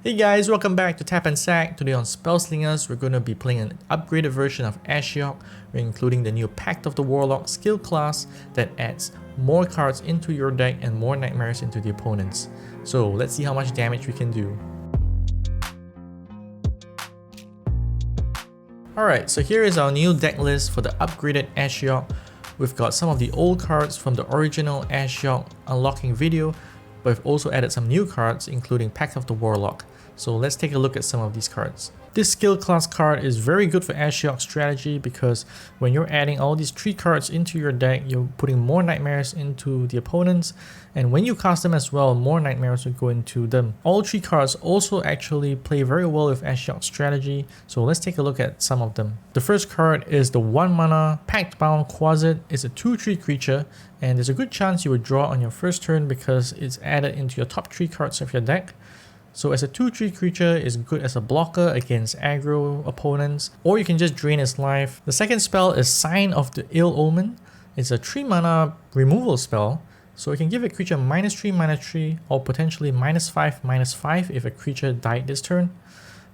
Hey guys, welcome back to Tap and Sack. Today on Spellslingers, we're going to be playing an upgraded version of Ashiok. We're including the new Pact of the Warlock skill class that adds more cards into your deck and more nightmares into the opponents. So let's see how much damage we can do. Alright, so here is our new deck list for the upgraded Ashiok. We've got some of the old cards from the original Ashiok unlocking video, but we've also added some new cards including Pact of the Warlock. So let's take a look at some of these cards. This skill class card is very good for Ashiok strategy because when you're adding all these 3 cards into your deck, you're putting more nightmares into the opponents, and when you cast them as well, more nightmares will go into them. All 3 cards also actually play very well with Ashiok strategy, so let's take a look at some of them. The first card is the 1 mana Pact Bound Quasit. It's a 2/3 creature, and there's a good chance you would draw on your first turn because it's added into your top 3 cards of your deck. So as a 2/3 creature, is good as a blocker against aggro opponents, or you can just drain its life. The second spell is Sign of the Ill Omen. It's a 3 mana removal spell, so it can give a creature -3/-3 or potentially -5/-5 if a creature died this turn.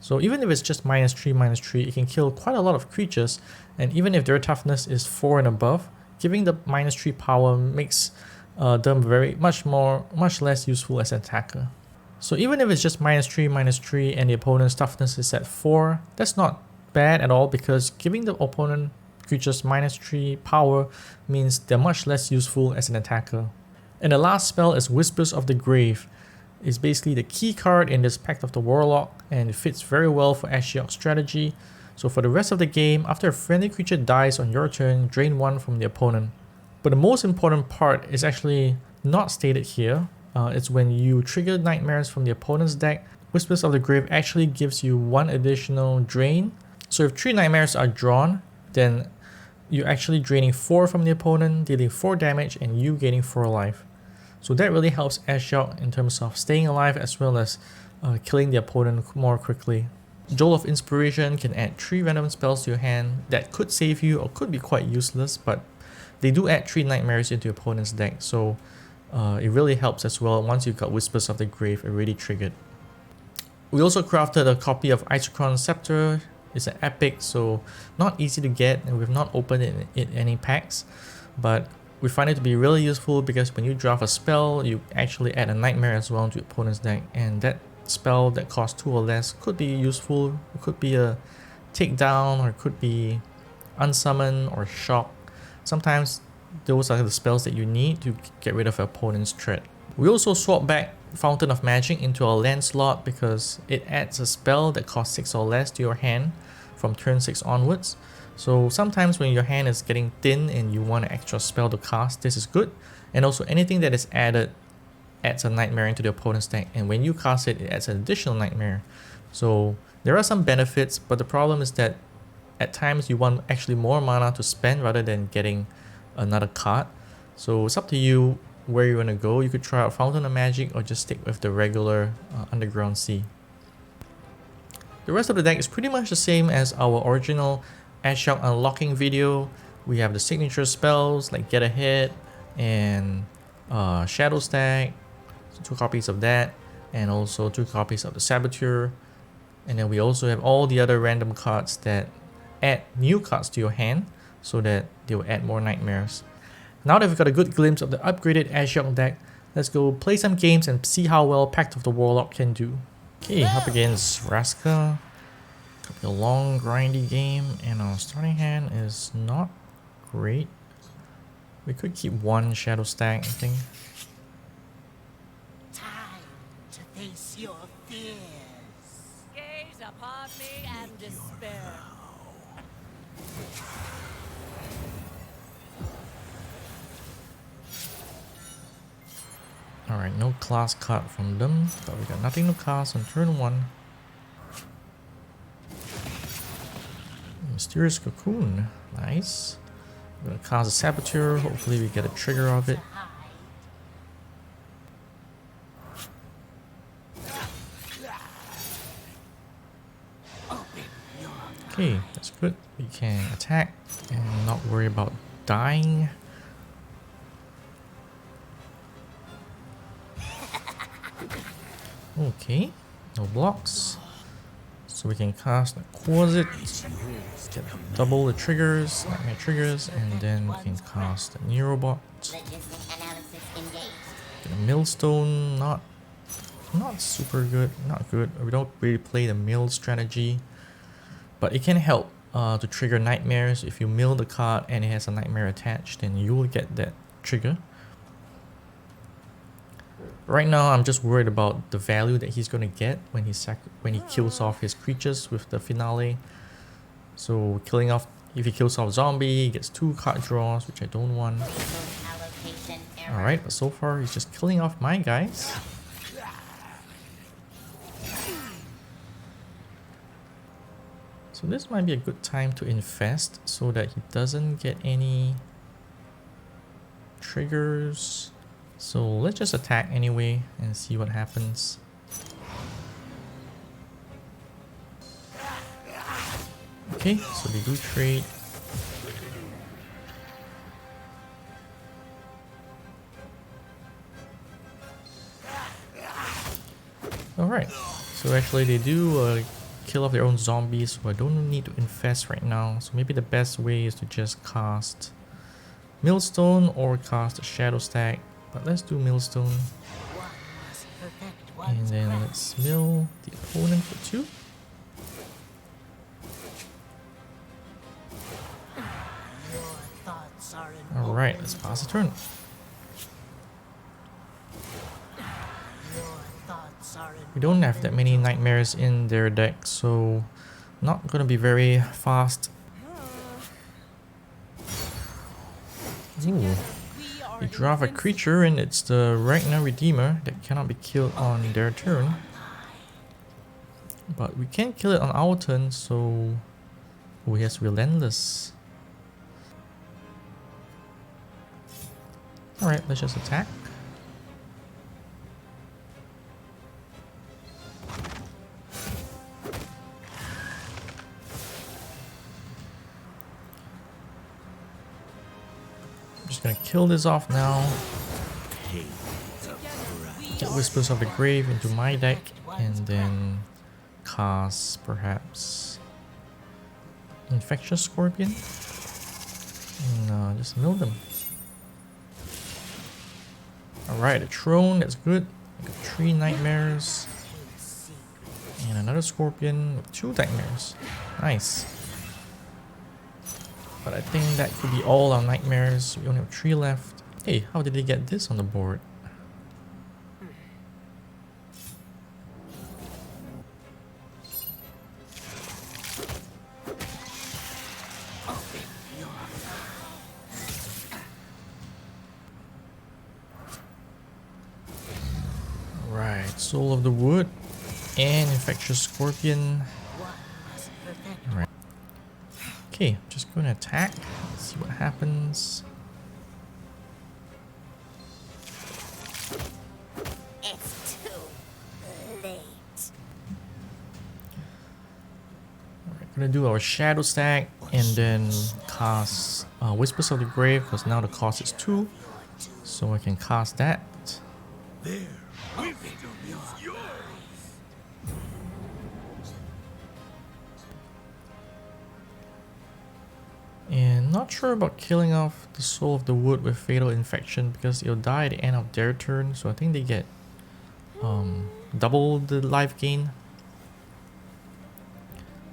So even if it's just -3/-3, it can kill quite a lot of creatures, and even if their toughness is 4 and above, giving the -3 power makes them much less useful as an attacker. So even if it's just -3/-3 and the opponent's toughness is at 4, that's not bad at all because giving the opponent creatures -3 power means they're much less useful as an attacker. And the last spell is Whispers of the Grave. It's basically the key card in this Pact of the Warlock, and it fits very well for Ashiok strategy. So for the rest of the game, after a friendly creature dies on your turn, drain 1 from the opponent. But the most important part is actually not stated here. It's when you trigger nightmares from the opponent's deck, Whispers of the Grave actually gives you 1 additional drain. So if 3 nightmares are drawn, then you're actually draining 4 from the opponent, dealing 4 damage and you gaining 4 life. So that really helps Ashiok in terms of staying alive as well as killing the opponent more quickly. Jolt of Inspiration can add 3 random spells to your hand that could save you or could be quite useless, but they do add 3 nightmares into your opponent's deck, so it really helps as well once you've got Whispers of the Grave already triggered. We also crafted a copy of Isochron Scepter. It's an epic, so not easy to get, and we've not opened it in any packs, but we find it to be really useful because when you draft a spell, you actually add a nightmare as well to your opponent's deck, and that spell that costs 2 or less could be useful. It could be a takedown, or it could be unsummon or shock. Sometimes those are the spells that you need to get rid of your opponent's threat. We also swap back Fountain of Magic into our land slot because it adds a spell that costs 6 or less to your hand from turn 6 onwards. So sometimes when your hand is getting thin and you want an extra spell to cast, this is good. And also anything that is added adds a nightmare into the opponent's deck, and when you cast it, it adds an additional nightmare. So there are some benefits, but the problem is that at times you want actually more mana to spend rather than getting another card. So it's up to you where you want to go. You could try out Fountain of Magic or just stick with the regular Underground Sea. The rest of the deck is pretty much the same as our original Ashiok unlocking video. We have the signature spells like Get Ahead and Shadow Stack, 2 copies of that, and also 2 copies of the Saboteur. And then we also have all the other random cards that add new cards to your hand so that they will add more nightmares. Now that we've got a good glimpse of the upgraded Ashiok deck, let's go play some games and see how well Pact of the Warlock can do. Okay, up against Vraska. Could be a long grindy game, and our starting hand is not great. We could keep 1 Shadow Stack, I think. Time to face your fears. Gaze upon me and despair. Alright, no class card from them, but we got nothing to cast on turn 1. Mysterious Cocoon, nice. I'm gonna cast a Saboteur, hopefully we get a trigger of it. Okay, that's good. We can attack and not worry about dying. Okay, No blocks. So we can cast the Quasit, get double the triggers, nightmare triggers, and then we can cast the Neurobot. Get a Millstone, not super good, not good. We don't really play the mill strategy, but it can help to trigger nightmares. If you mill the card and it has a nightmare attached, then you will get that trigger. Right now, I'm just worried about the value that he's gonna get when he kills off his creatures with the finale. So killing off, if he kills off zombie, he gets 2 card draws, which I don't want. Alright, but so far he's just killing off my guys. So this might be a good time to infest so that he doesn't get any triggers. So let's just attack anyway and see what happens. Okay, so they do trade. Alright, so actually they do kill off their own zombies, so I don't need to infest right now. So maybe the best way is to just cast Millstone or cast a Shadow Stack. But let's do Millstone. And then let's mill the opponent for 2. Alright, let's pass the turn. We don't have that many nightmares in their deck, so not gonna be very fast. Ooh. They draw a creature and it's the Ragnar Redeemer that cannot be killed on their turn. But we can kill it on our turn, so... Oh, he has Relentless. Alright, let's just attack. Just gonna kill this off now. Get Whispers of the Grave into my deck and then cast perhaps Infectious Scorpion. No, just mill them. Alright, a Throne, that's good. I got 3 Nightmares. And another Scorpion with 2 Nightmares. Nice. But I think that could be all our Nightmares. We only have 3 left. Hey, how did they get this on the board? Right, Soul of the Wood and Infectious Scorpion. Alright. Okay, I'm just going to attack. Let's see what happens. It's too late. Alright, gonna do our Shadow Stack and then cast Whispers of the Grave because now the cost is 2. So I can cast that. And not sure about killing off the Soul of the Wood with Fatal Infection because it'll die at the end of their turn, so I think they get double the life gain.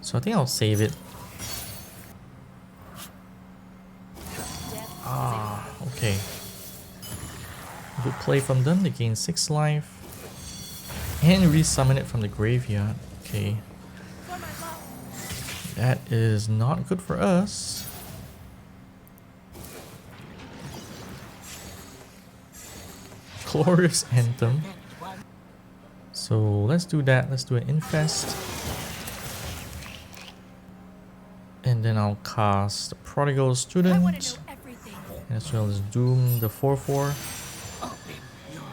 So I think I'll save it. Ah, okay. Good play from them, they gain 6 life. And resummon it from the graveyard. Okay. That is not good for us. Glorious Anthem. So let's do that. Let's do an Infest. And then I'll cast the Prodigal Student. As well as Doom the 4/4.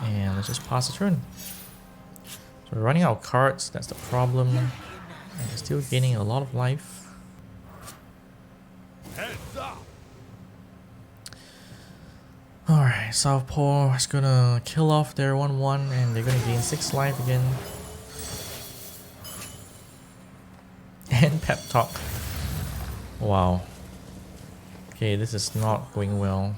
And let's just pass the turn. So we're running out of cards, that's the problem. And we're still gaining a lot of life. Alright, Southpaw is gonna kill off their 1/1 and they're gonna gain 6 life again. pep talk. Wow. Okay, this is not going well.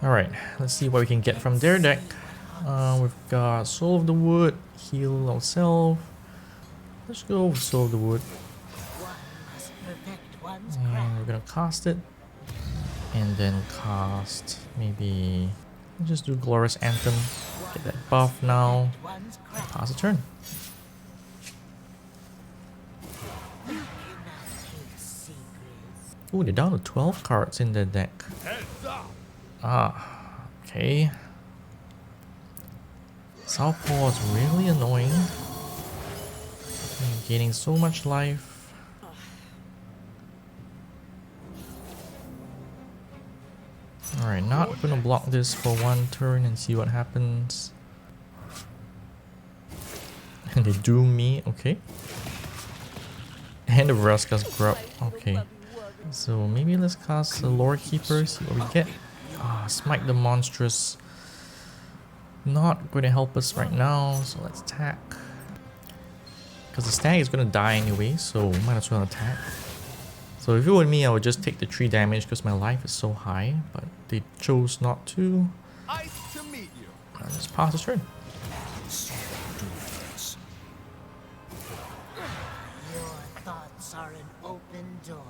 Alright, let's see what we can get from their deck. We've got Soul of the Wood, heal ourselves. Let's go with Soul of the Wood. And we're gonna cast it. And then cast maybe... Let's just do Glorious Anthem. Get that buff now. Pass the turn. Ooh, they're down to 12 cards in their deck. Ah, okay. Southpaw is really annoying. I'm gaining so much life. Alright, not gonna block this for one turn and see what happens. And they doom me, okay. And the Vraska's grub, okay. So maybe let's cast the Lorekeeper, see what we get. Ah, Smite the Monstrous. Not going to help us right now, so let's attack. Because the stag is going to die anyway, so might as well attack. So if it were me, I would just take the 3 damage because my life is so high, but they chose not to. Nice to meet you. Let's pass the turn. Your thoughts are an open door.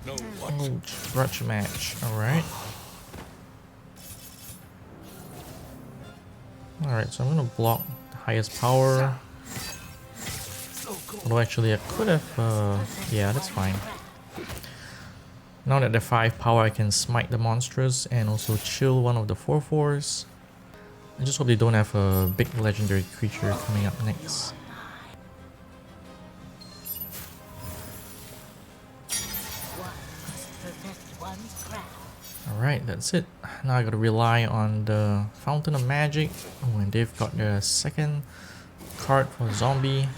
No, Oh, grudge match. Alright. Alright, so I'm gonna block the highest power. Although actually I could have, yeah, that's fine. Now that they're 5 power, I can smite the monstrous and also chill one of the 4/4s. I just hope they don't have a big legendary creature coming up next. Alright, that's it. Now I gotta rely on the Fountain of Magic. Oh, and they've got their second card for zombie.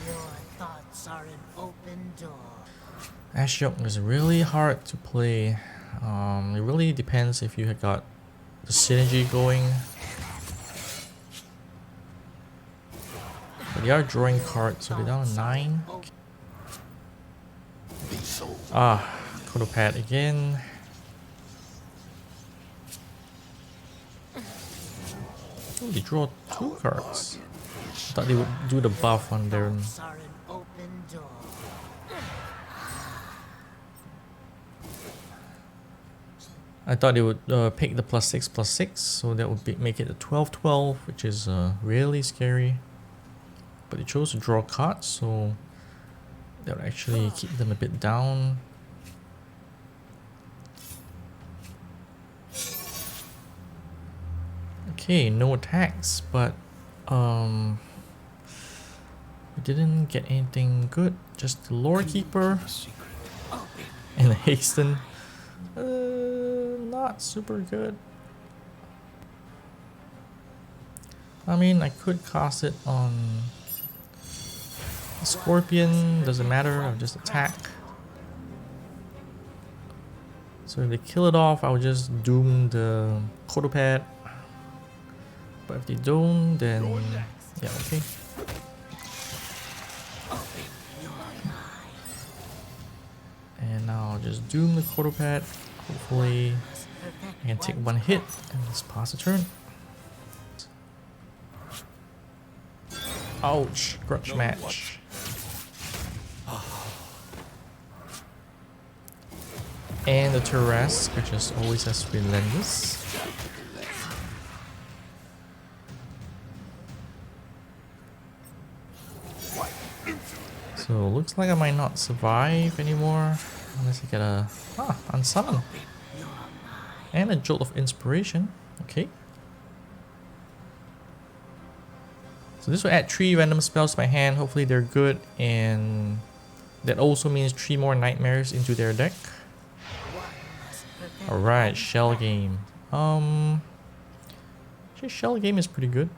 Ashiok is really hard to play. It really depends if you have got the synergy going. But they are drawing cards, so they're down to 9. Ah, Codopad again. Oh, they draw 2 cards. I thought they would do the buff on their... I thought they would pick the +6/+6, so that would make it a 12/12, which is really scary. But they chose to draw cards, so that would actually keep them a bit down. Okay, no attacks, but we didn't get anything good. Just the Lorekeeper and the Hasten. Not super good. I mean, I could cast it on the Scorpion, doesn't matter, I'll just attack. So if they kill it off, I'll just doom the Codopad. But if they don't, then yeah, okay. And now I'll just doom the Codopad. Hopefully I can take 1 hit and just pass the turn. Ouch, grudge match. And the Terrace, which is always as relentless. So looks like I might not survive anymore unless I get a unsummon and a Jolt of Inspiration. Okay. So this will add 3 random spells to my hand. Hopefully they're good, and that also means 3 more nightmares into their deck. All right, Shell Game. Actually, Shell Game is pretty good.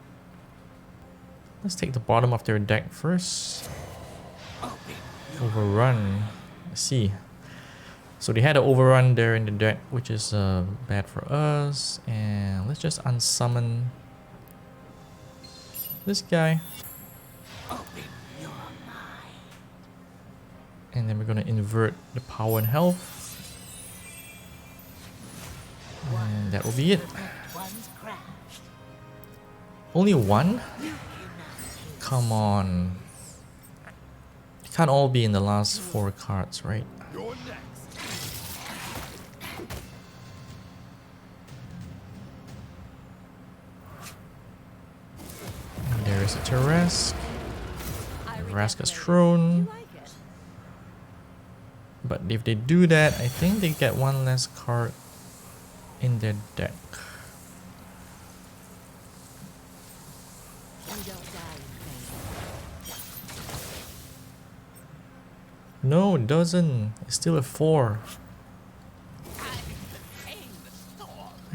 Let's take the bottom of their deck first. Overrun. Let's see. So they had an overrun there in the deck, which is bad for us. And let's just unsummon this guy. And then we're gonna invert the power and health. And that will be it. Only one? Come on. It can't all be in the last 4 cards, right? You're next. And there is a Terrask. Vraska's Throne. But if they do that, I think they get one less card in their deck. No, it doesn't. It's still a 4.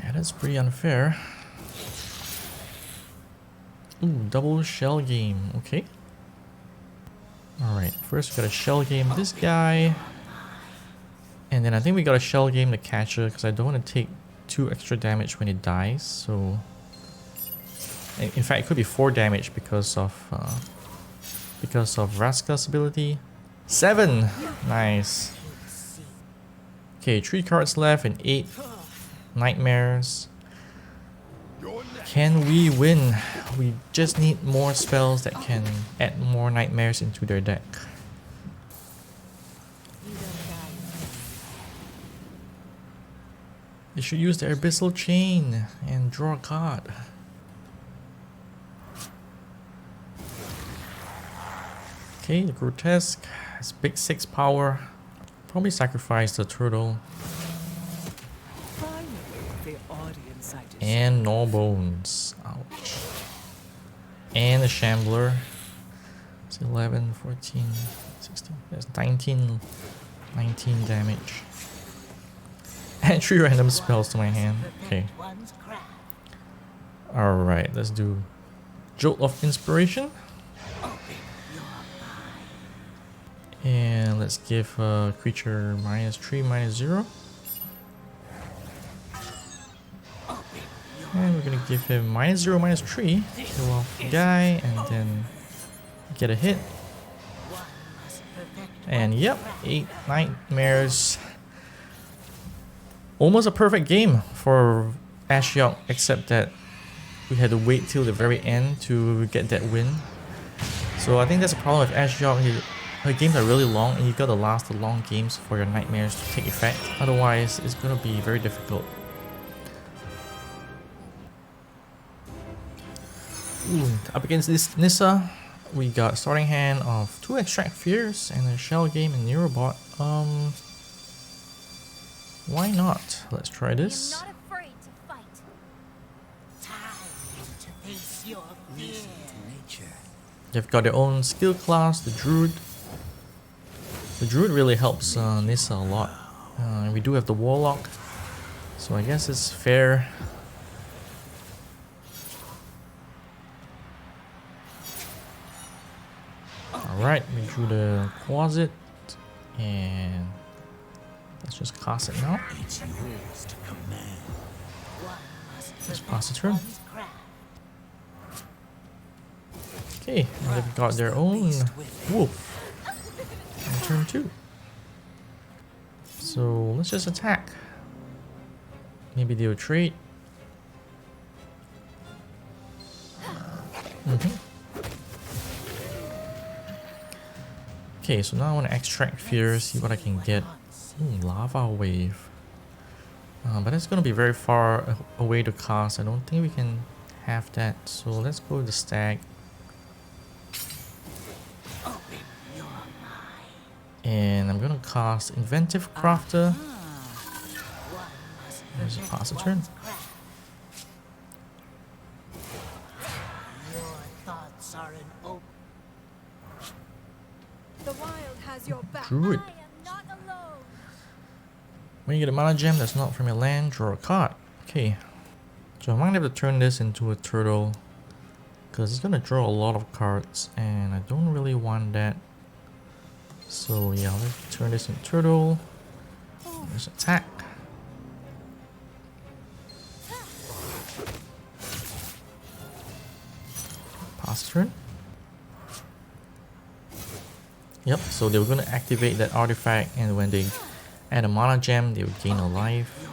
Yeah, that's pretty unfair. Ooh, double shell game. Okay. Alright, first we gotta shell game this guy. And then I think we gotta shell game the catcher because I don't want to take 2 extra damage when it dies. So, in fact, it could be 4 damage because of Vraska's ability. 7! Nice. Okay, 3 cards left and 8 nightmares. Can we win? We just need more spells that can add more nightmares into their deck. They should use the Abyssal Chain and draw a card. Okay, the Grotesque has big 6 power. Probably sacrifice the turtle. And no bones. Ouch. And the Shambler. It's 11, 14, 16. That's 19 damage. And 3 random spells to my hand. Okay. Alright, let's do Jolt of Inspiration. And let's give a creature -3, -0. And we're gonna give him -0, -3. Kill off the guy and then get a hit. And yep, 8 nightmares. Almost a perfect game for Ashiok, except that we had to wait till the very end to get that win. So I think that's a problem with Ashiok. Her games are really long and you've got to last the long games for your nightmares to take effect. Otherwise, it's going to be very difficult. Ooh, up against this Nissa, we got starting hand of 2 Extract Fears and a Shell Game and Neurobot. Why not? Let's try this. I'm not afraid to fight. Time to face your fear. They've got their own skill class, the Druid. The Druid really helps Nissa a lot. And we do have the Warlock, so I guess it's fair. Alright, we drew the Closet, and let's just cast it now. Let's pass the turn. Okay, and they've got their own Wolf on turn 2. So let's just attack. Maybe they'll trade. Okay, so now I want to extract fear, see what I can get. Ooh, Lava Wave. But it's going to be very far away to cast. I don't think we can have that. So let's go with the Stag. And I'm going to cast Inventive Crafter. Let's just pass the turn. The wild has your back. Druid. I am not alone. When you get a mana gem that's not from your land, draw a card. Okay. So I'm going to have to turn this into a turtle, because it's going to draw a lot of cards and I don't really want that. So yeah, let's turn this into turtle. There's attack. Pass turn. Yep, so they were going to activate that artifact, and when they add a mana gem, they would gain a life.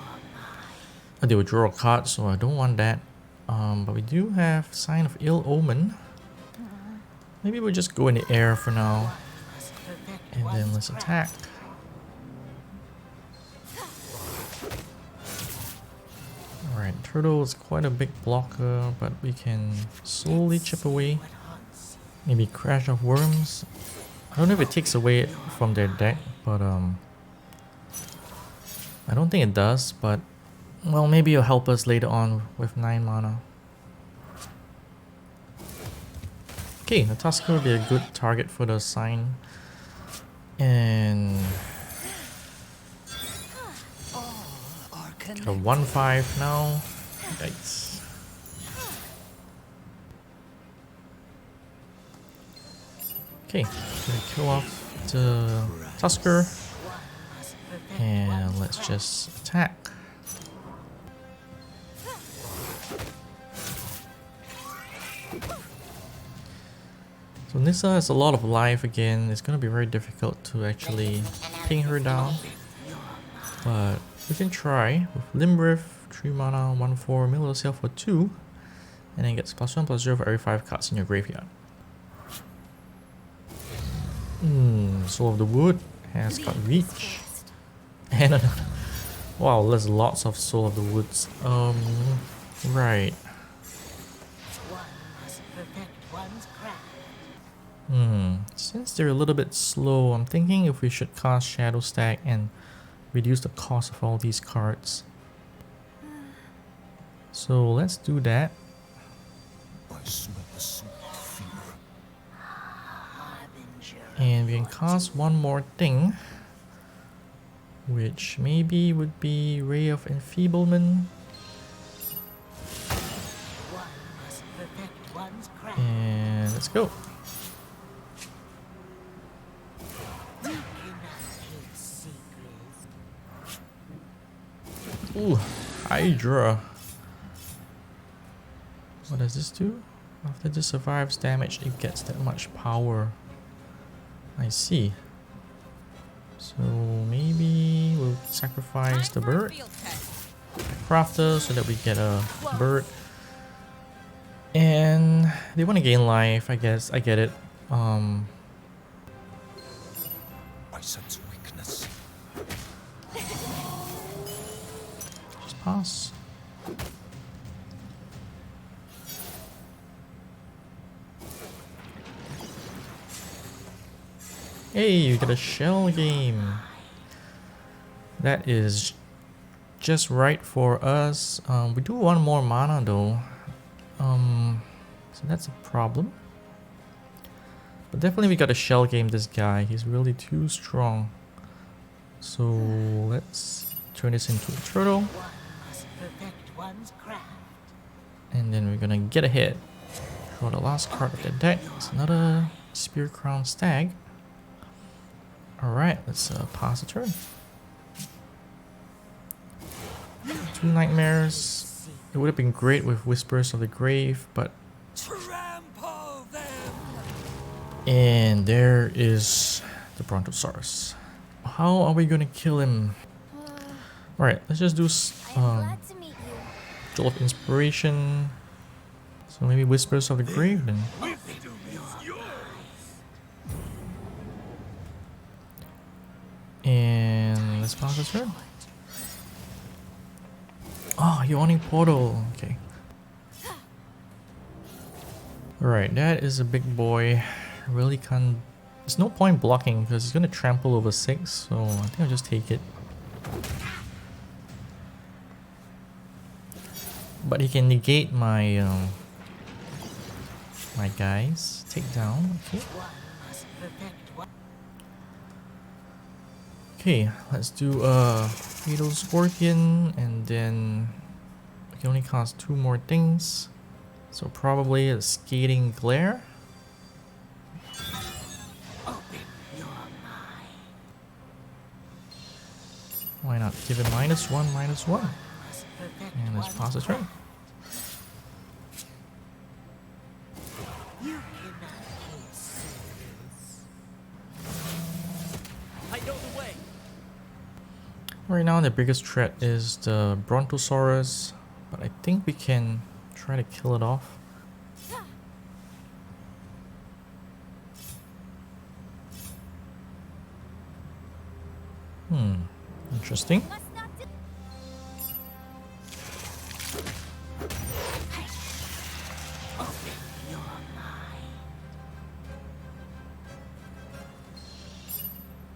They would draw a card, so I don't want that. But we do have Sign of Ill Omen. Maybe we'll just go in the air for now. And then let's attack. Alright, Turtle is quite a big blocker, but we can slowly chip away. Maybe Crash of Worms. I don't know if it takes away from their deck, but I don't think it does, but well, maybe it'll help us later on with 9 mana. Okay, the Tusker will be a good target for the sign. And got a 1/5 now. Yikes. Okay, gonna kill off the Tusker. And let's just attack. So Nissa has a lot of life again. It's gonna be very difficult to actually ping her down. But we can try with Limbriff, 3 mana, 1/4, mill yourself for 2. And then gets +1/+0 for every 5 cards in your graveyard. Soul of the Wood has got reach. And another. Wow, there's lots of Soul of the Woods. Right. Since they're a little bit slow, I'm thinking if we should cast Shadow Stack and reduce the cost of all these cards. So let's do that. And we can cast one more thing, which maybe would be Ray of Enfeeblement. And let's go. Ooh, Hydra. What does this do? After this survives damage, it gets that much power. I see. So maybe we'll sacrifice the bird. Crafter so that we get a bird. And they want to gain life, I guess. I get it. I sense weakness. Just pass. Hey, you get a shell game. That is just right for us. We do want more mana though. So that's a problem. But definitely we got a shell game this guy. He's really too strong. So let's turn this into a turtle. And then we're gonna get a hit. Draw the last card of the deck. It's another Spear Crown Stag. Alright, let's pass the turn. 2 nightmares. It would have been great with Whispers of the Grave, but... Trample them. And there is the Brontosaurus. How are we gonna kill him? Alright, let's just do Glad to meet you. Jolt of Inspiration. So maybe Whispers of the Grave then. And let's pass the turn. Oh, Yawning Portal. Okay. Alright, that is a big boy. Really can't... There's no point blocking because he's gonna trample over 6, so I think I'll just take it. But he can negate my my guys. Take down. Okay. Okay, let's do Fatal Scorpion, and then we can only cast 2 more things. So probably a Scathing Glare. Why not give it -1/-1? And let's pass the turn. Right now the biggest threat is the Brontosaurus, but I think we can try to kill it off. Interesting.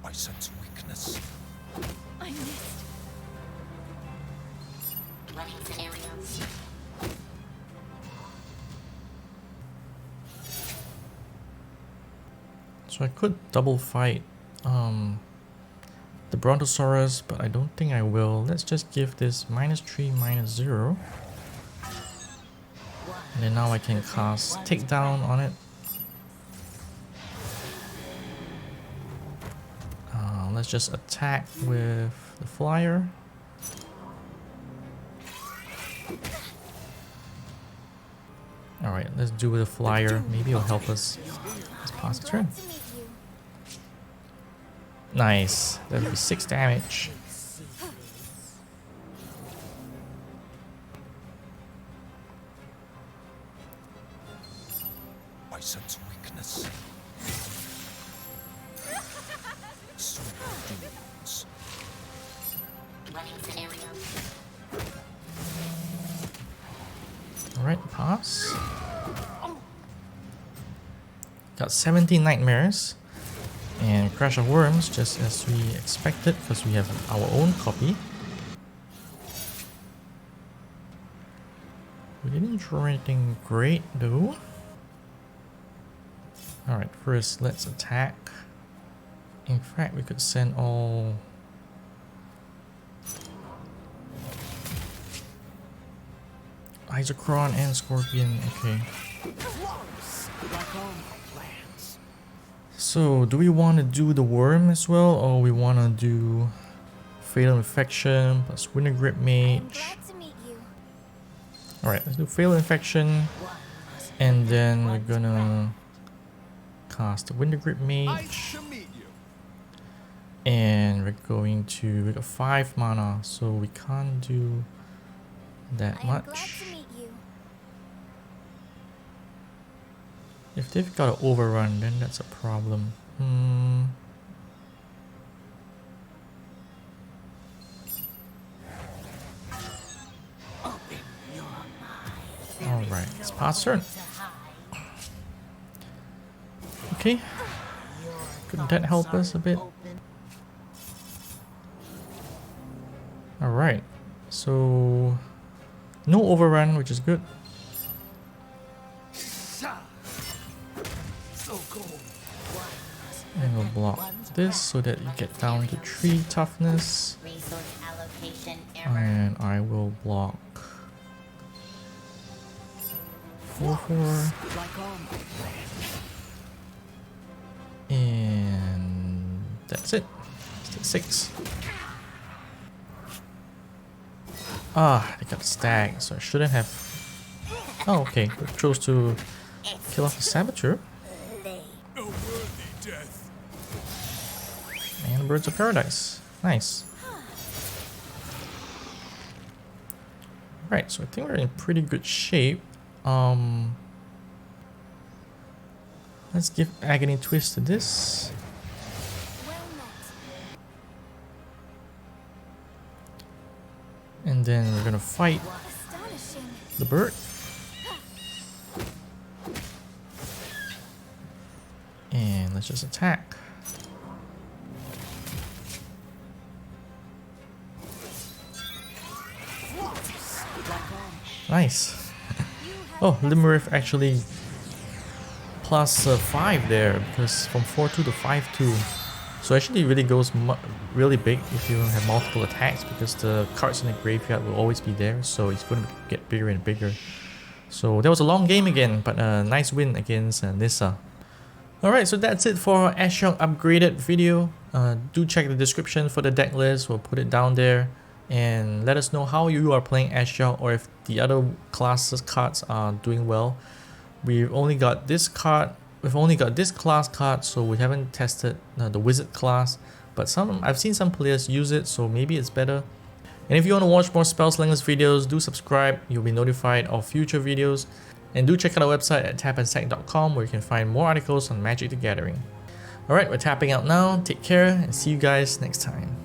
I sense weakness. I missed. Running scenarios. So I could double fight the Brontosaurus, but I don't think I will. Let's just give this -3, -0. And then now I can cast Takedown on it. Let's just attack with the flyer. Alright, let's do with the flyer. Maybe it'll help us. Let's pass the turn. Nice. That'll be 6 damage. I sense weakness. Sweet demons. Running scenarios. Alright, pass. Got 17 nightmares. And Crash of Worms, just as we expected, because we have our own copy. We didn't draw anything great though. Alright, first let's attack. In fact, we could send all... Isochron and Scorpion, okay. So, do we want to do the worm as well, or we want to do Fatal Infection plus Wintergrip Mage? Alright, let's do Fatal Infection, and then we're gonna cast the Wintergrip Mage, and we're going to, we got 5 mana, so we can't do that much. If they've got an overrun, then that's a problem. Alright, let's pass turn. Okay. Could that help us a bit? Alright. So no overrun, which is good. And we'll block this so that you get down to 3 toughness. And I will block 4/4. And that's it. Let's take 6. Ah, they got stag, so I shouldn't have. Oh, okay. We chose to kill off the Saboteur. And Birds of Paradise. Nice. Right, so I think we're in pretty good shape. Let's give Agony Twist to this. And then we're gonna fight the bird. And let's just attack. Nice. Oh, Limerith actually plus 5 there, because from 4/2 to 5/2. So actually it really goes really big if you have multiple attacks, because the cards in the graveyard will always be there, so it's going to get bigger and bigger. So that was a long game again, but a nice win against Nissa. Alright, so that's it for our Ashiok upgraded video. Do check the description for the deck list, we'll put it down there. And let us know how you are playing Ashiok or if the other classes cards are doing well. We've only got this card, we've only got this class card, so we haven't tested the wizard class. But I've seen some players use it, so maybe it's better. And if you want to watch more Spellslingers videos, do subscribe, you'll be notified of future videos. And do check out our website at tapandsec.com where you can find more articles on Magic the Gathering. Alright, we're tapping out now, take care and see you guys next time.